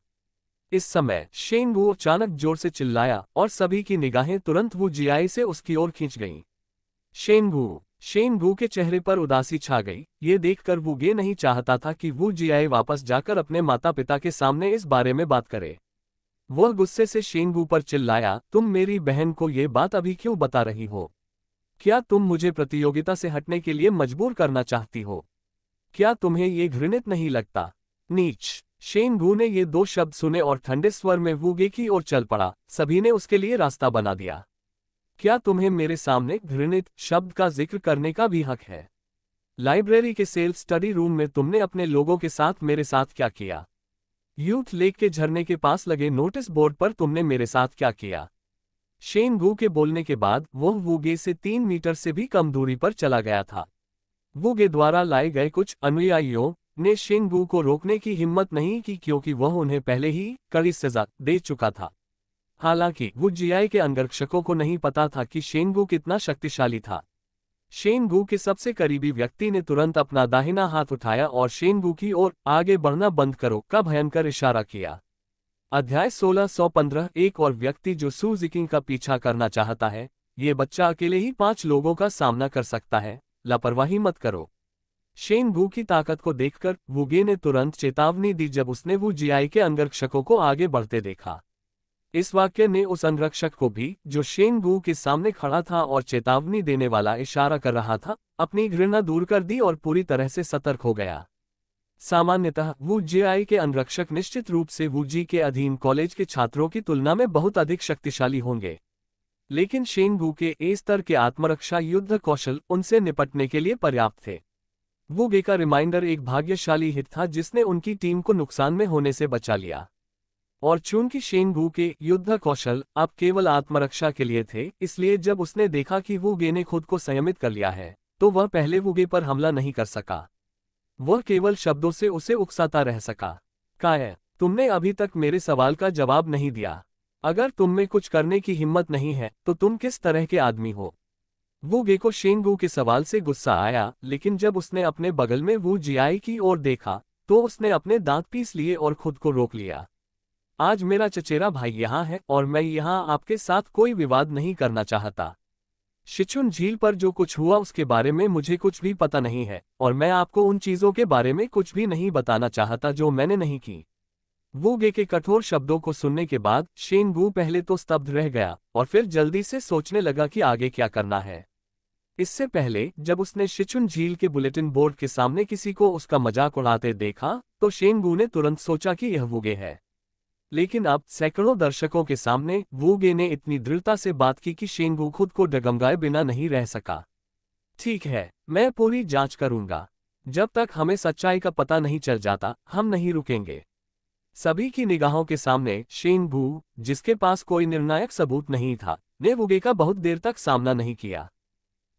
इस समय शेन वू अचानक जोर से चिल्लाया और सभी की निगाहें तुरंत वू जियाई से उसकी ओर खींच गईं। शेन वू के चेहरे पर उदासी छा गई। ये देखकर वू ये नहीं चाहता था कि वू जियाई वापस जाकर अपने माता पिता के सामने इस बारे में बात करे। वह गुस्से से शेन वू पर चिल्लाया, तुम मेरी बहन को ये बात अभी क्यों बता रही हो? क्या तुम मुझे प्रतियोगिता से हटने के लिए मजबूर करना चाहती हो? क्या तुम्हें ये घृणित नहीं लगता? नीच। शेन वू ने ये दो शब्द सुने और ठंडे स्वर में वूगे की ओर चल पड़ा। सभी ने उसके लिए रास्ता बना दिया। क्या तुम्हें मेरे सामने घृणित शब्द का जिक्र करने का भी हक है? लाइब्रेरी के सेल्फ स्टडी रूम में तुमने अपने लोगों के साथ मेरे साथ क्या किया? यूथ लेक के झरने के पास लगे नोटिस बोर्ड पर तुमने मेरे साथ क्या किया? शेन वू के बोलने के बाद वह वूगे से 3 मीटर से भी कम दूरी पर चला गया था। वूगे द्वारा लाए गए कुछ अनुयायियों ने शेन वू को रोकने की हिम्मत नहीं की क्योंकि वह उन्हें पहले ही कड़ी सजा दे चुका था। हालांकि वू जियाई के अंगरक्षकों को नहीं पता था कि शेन वू कितना शक्तिशाली था। शेन वू के सबसे करीबी व्यक्ति ने तुरंत अपना दाहिना हाथ उठाया और शेन वू की ओर आगे बढ़ना बंद करो का भयंकर इशारा किया। अध्याय 1615 एक और व्यक्ति जो सू जिकिंग का पीछा करना चाहता है। ये बच्चा अकेले ही 5 लोगों का सामना कर सकता है, लापरवाही मत करो। शेन वू की ताकत को देखकर वूगे ने तुरंत चेतावनी दी जब उसने वू जियाई के अंगरक्षकों को आगे बढ़ते देखा। इस वाक्य ने उस अंगरक्षक को भी, जो शेन वू के सामने खड़ा था और चेतावनी देने वाला इशारा कर रहा था, अपनी घृणा दूर कर दी और पूरी तरह से सतर्क हो गया। सामान्यतः वू जियाई के अंगरक्षक निश्चित रूप से वू जी के अधीन कॉलेज के छात्रों की तुलना में बहुत अधिक शक्तिशाली होंगे, लेकिन शेन वू के ए स्तर के आत्मरक्षा युद्ध कौशल उनसे निपटने के लिए पर्याप्त थे। वूगे का रिमाइंडर एक भाग्यशाली हिट था जिसने उनकी टीम को नुकसान में होने से बचा लिया। और चूंकि शेन वू के युद्ध कौशल अब केवल आत्मरक्षा के लिए थे, इसलिए जब उसने देखा कि वूगे ने खुद को संयमित कर लिया है, तो वह पहले वूगे पर हमला नहीं कर सका। वह केवल शब्दों से उसे उकसाता रह सका। काय, तुमने अभी तक मेरे सवाल का जवाब नहीं दिया। अगर तुम में कुछ करने की हिम्मत नहीं है तो तुम किस तरह के आदमी हो? वूगे को शेन वू के सवाल से गुस्सा आया, लेकिन जब उसने अपने बगल में वू जियाई की ओर देखा तो उसने अपने दांत पीस लिए और खुद को रोक लिया। आज मेरा चचेरा भाई यहाँ है और मैं यहाँ आपके साथ कोई विवाद नहीं करना चाहता। शिचुन झील पर जो कुछ हुआ उसके बारे में मुझे कुछ भी पता नहीं है और मैं आपको उन चीजों के बारे में कुछ भी नहीं बताना चाहता जो मैंने नहीं की। वूगे के कठोर शब्दों को सुनने के बाद शेन वू पहले तो स्तब्ध रह गया और फिर जल्दी से सोचने लगा कि आगे क्या करना है। इससे पहले जब उसने शिचुन झील के बुलेटिन बोर्ड के सामने किसी को उसका मजाक उड़ाते देखा तो शेन वू ने तुरंत सोचा कि यह वूगे है। लेकिन अब सैकड़ों दर्शकों के सामने वूगे ने इतनी दृढ़ता से बात की कि शेन वू खुद को डगमगाए बिना नहीं रह सका। ठीक है, मैं पूरी जांच करूंगा। जब तक हमें सच्चाई का पता नहीं चल जाता हम नहीं रुकेंगे। सभी की निगाहों के सामने शेन वू, जिसके पास कोई निर्णायक सबूत नहीं था, ने वूगे का बहुत देर तक सामना नहीं किया।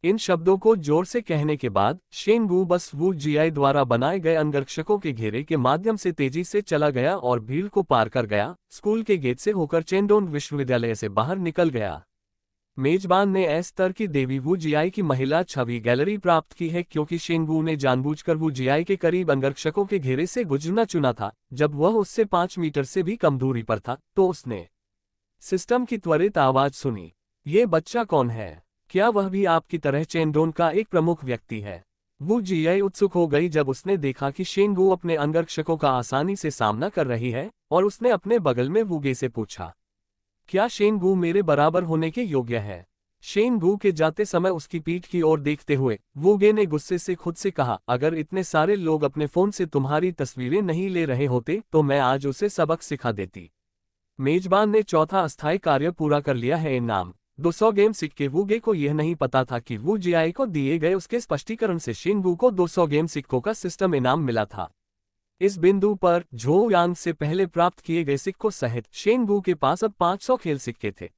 इन शब्दों को जोर से कहने के बाद शेन वू बस वू जियाई द्वारा बनाए गए अंगरक्षकों के घेरे के माध्यम से तेजी से चला गया और भीड़ को पार कर गया, स्कूल के गेट से होकर चेंडोन विश्वविद्यालय से बाहर निकल गया। मेजबान ने एस स्तर की देवी वू जियाई की महिला छवि गैलरी प्राप्त की है क्योंकि शेन वू ने जानबूझकर वू जियाई के करीब अंगरक्षकों के घेरे से गुजरना चुना था। जब वह उससे 5 मीटर से भी कम दूरी पर था तो उसने सिस्टम की त्वरित आवाज सुनी। ये बच्चा कौन है? क्या वह भी आपकी तरह चेंडोन का एक प्रमुख व्यक्ति है? वू जियाई उत्सुक हो गई जब उसने देखा कि शेन वू अपने अंगरक्षकों का आसानी से सामना कर रही है और उसने अपने बगल में वूगे से पूछा, क्या शेन वू मेरे बराबर होने के योग्य है? शेन वू के जाते समय उसकी पीठ की ओर देखते हुए वूगे ने गुस्से से खुद से कहा, अगर इतने सारे लोग अपने फोन से तुम्हारी तस्वीरें नहीं ले रहे होते तो मैं आज उसे सबक सिखा देती। मेजबान ने चौथा अस्थायी कार्य पूरा कर लिया है। इनाम 200 गेम सिक्के। वूगे को यह नहीं पता था कि वू जियाई को दिए गए उसके स्पष्टीकरण से शेन वू को 200 गेम सिक्कों का सिस्टम इनाम मिला था। इस बिंदु पर झो यांग से पहले प्राप्त किए गए सिक्कों सहित शेन वू के पास अब 500 खेल सिक्के थे।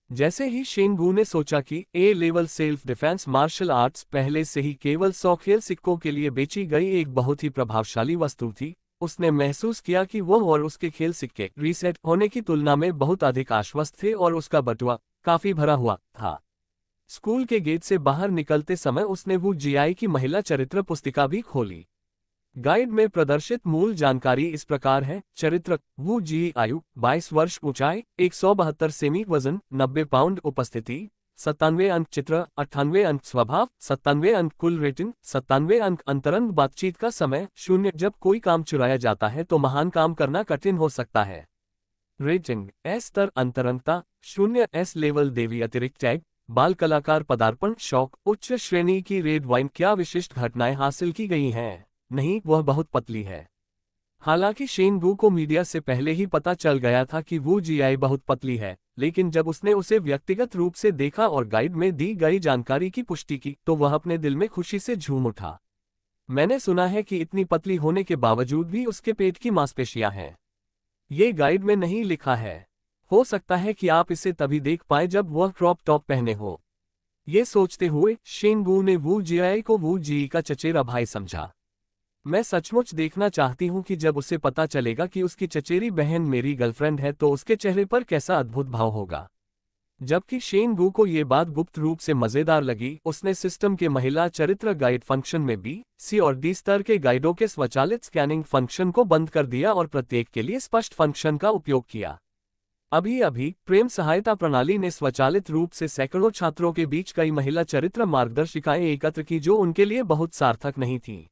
जैसे ही शेन वू ने सोचा कि A level self defence martial arts पहले से ही केवल 100 खेल सिक्कों के लिए बेची गई एक बहुत ही प्रभावशाली वस्तु थी, उसने महसूस किया कि वह और उसके खेल सिक्के रीसेट होने की तुलना में बहुत अधिक आश्वस्त थे और उसका बटुआ काफी भरा हुआ था। स्कूल के गेट से बाहर निकलते समय उसने वू जियाई की महिला चरित्र पुस्तिका भी खोली। गाइड में प्रदर्शित मूल जानकारी इस प्रकार है। चरित्र: वू जी, आयु 22 वर्ष, ऊंचाई 172 सेमी, वजन 90 पाउंड, उपस्थिति 97 अंक, चित्र 98 अंक, स्वभाव 97 अंक, कुल रेटिंग 97 अंक, अंतरंग बातचीत का समय 0। जब कोई काम चुराया जाता है तो महान काम करना कठिन हो सकता है। रेटिंग: एस स्तर, अंतरंगता 0, एस लेवल, देवी अतिरिक्त टैग, बाल कलाकार पदार्पण, शौक उच्च श्रेणी की रेड वाइन। क्या विशिष्ट घटनाएं हासिल की गई हैं? नहीं, वह बहुत पतली है। हालांकि शेन वू को मीडिया से पहले ही पता चल गया था कि वू जियाई बहुत पतली है, लेकिन जब उसने उसे व्यक्तिगत रूप से देखा और गाइड में दी गई जानकारी की पुष्टि की तो वह अपने दिल में खुशी से झूम उठा। मैंने सुना है कि इतनी पतली होने के बावजूद भी उसके पेट की मांसपेशियां हैं। ये गाइड में नहीं लिखा है। हो सकता है कि आप इसे तभी देख पाए जब वह क्रॉप टॉप पहने हो। ये सोचते हुए शेन वू ने वू जियाई को वू जी का चचेरा भाई समझा। मैं सचमुच देखना चाहती हूँ कि जब उसे पता चलेगा कि उसकी चचेरी बहन मेरी गर्लफ्रेंड है तो उसके चेहरे पर कैसा अद्भुत भाव होगा। जबकि शेन वू को ये बात गुप्त रूप से मजेदार लगी, उसने सिस्टम के महिला चरित्र गाइड फंक्शन में बी, सी और डी स्तर के गाइडों के स्वचालित स्कैनिंग फंक्शन को बंद कर दिया और प्रत्येक के लिए स्पष्ट फंक्शन का उपयोग किया। अभी अभी प्रेम सहायता प्रणाली ने स्वचालित रूप से सैकड़ों छात्रों के बीच कई महिला चरित्र मार्गदर्शिकाएं एकत्र की जो उनके लिए बहुत सार्थक नहीं थीं।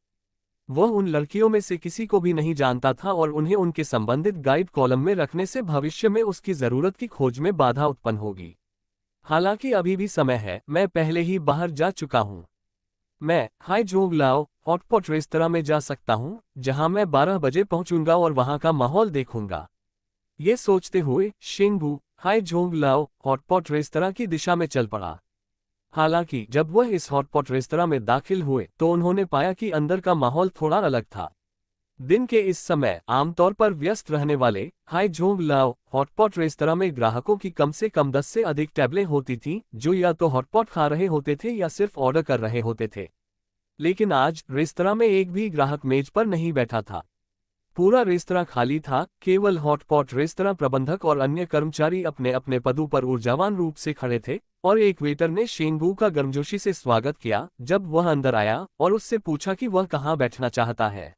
वह उन लड़कियों में से किसी को भी नहीं जानता था और उन्हें उनके संबंधित गाइड कॉलम में रखने से भविष्य में उसकी जरूरत की खोज में बाधा उत्पन्न होगी। हालांकि अभी भी समय है, मैं पहले ही बाहर जा चुका हूं। मैं हाई जोंग लाओ हॉटपॉट रेस्तरां में जा सकता हूं, जहां मैं 12 बजे पहुंचूंगा और वहां का माहौल देखूंगा। ये सोचते हुए शेन वू हाई जोंग लाओ हॉटपॉट रेस्तरां की दिशा में चल पड़ा। हालांकि जब वह इस हॉटपॉट रेस्तरां में दाखिल हुए तो उन्होंने पाया कि अंदर का माहौल थोड़ा अलग था। दिन के इस समय आमतौर पर व्यस्त रहने वाले हाई जोंग लाओ हॉटपॉट रेस्तरां में ग्राहकों की कम से कम 10 से अधिक टेबलें होती थीं जो या तो हॉटपॉट खा रहे होते थे या सिर्फ ऑर्डर कर रहे होते थे। लेकिन आज रेस्तरां में एक भी ग्राहक मेज पर नहीं बैठा था। पूरा रेस्तरां खाली था। केवल हॉटपॉट रेस्तरां प्रबंधक और अन्य कर्मचारी अपने अपने पदों पर ऊर्जावान रूप से खड़े थे और एक वेटर ने शेन वू का गर्मजोशी से स्वागत किया जब वह अंदर आया और उससे पूछा कि वह कहाँ बैठना चाहता है।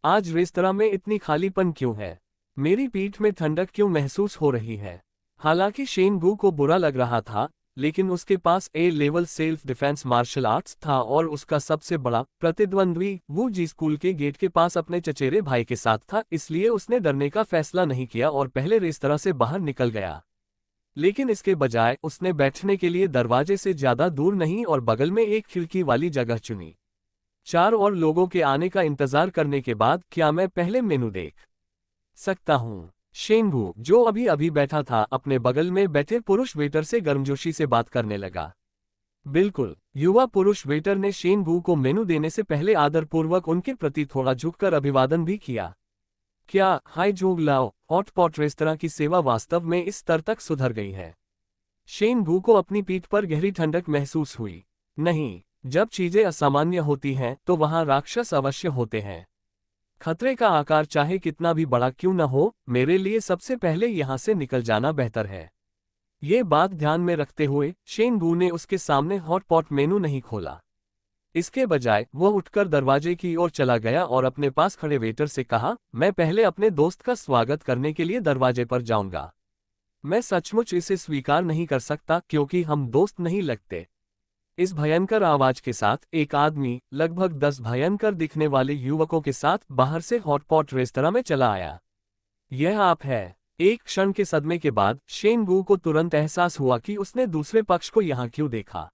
आज रेस्तरां में इतनी खालीपन क्यों है? मेरी पीठ में ठंडक क्यों महसूस हो रही है? हालांकि शेन वू को बुरा लग रहा था, लेकिन उसके पास A level self defence martial arts था और उसका सबसे बड़ा प्रतिद्वंद्वी वू जी स्कूल के गेट के पास अपने चचेरे भाई के साथ था, इसलिए उसने डरने का फैसला नहीं किया और पहले रेस्तरां से बाहर निकल गया। लेकिन इसके बजाय उसने बैठने के लिए दरवाजे से ज्यादा दूर नहीं और बगल में एक खिड़की वाली जगह चुनी। 4 और लोगों के आने का इंतजार करने के बाद क्या मैं पहले मेनू देख सकता हूँ? शेन वू, जो अभी अभी बैठा था, अपने बगल में बैठे पुरुष वेटर से गर्मजोशी से बात करने लगा। बिल्कुल। युवा पुरुष वेटर ने शेन वू को मेनू देने से पहले आदरपूर्वक उनके प्रति थोड़ा झुककर अभिवादन भी किया। क्या हाई जोंग लाओ हॉटपॉट रेस्तरां की सेवा वास्तव में इस स्तर तक सुधर गई है? शेन वू को अपनी पीठ पर गहरी ठंडक महसूस हुई। नहीं, जब चीजें असामान्य होती हैं तो वहां राक्षस अवश्य होते हैं। खतरे का आकार चाहे कितना भी बड़ा क्यों न हो, मेरे लिए सबसे पहले यहां से निकल जाना बेहतर है। ये बात ध्यान में रखते हुए शेन वू ने उसके सामने हॉटपॉट मेनू नहीं खोला। इसके बजाय वह उठकर दरवाजे की ओर चला गया और अपने पास खड़े वेटर से कहा, मैं पहले अपने दोस्त का स्वागत करने के लिए दरवाजे पर जाऊंगा। मैं सचमुच इसे स्वीकार नहीं कर सकता क्योंकि हम दोस्त नहीं लगते। इस भयंकर आवाज के साथ एक आदमी लगभग 10 भयंकर दिखने वाले युवकों के साथ बाहर से हॉटपॉट रेस्तरां में चला आया। यह आप है। एक क्षण के सदमे के बाद शेन वू को तुरंत एहसास हुआ कि उसने दूसरे पक्ष को यहाँ क्यों देखा।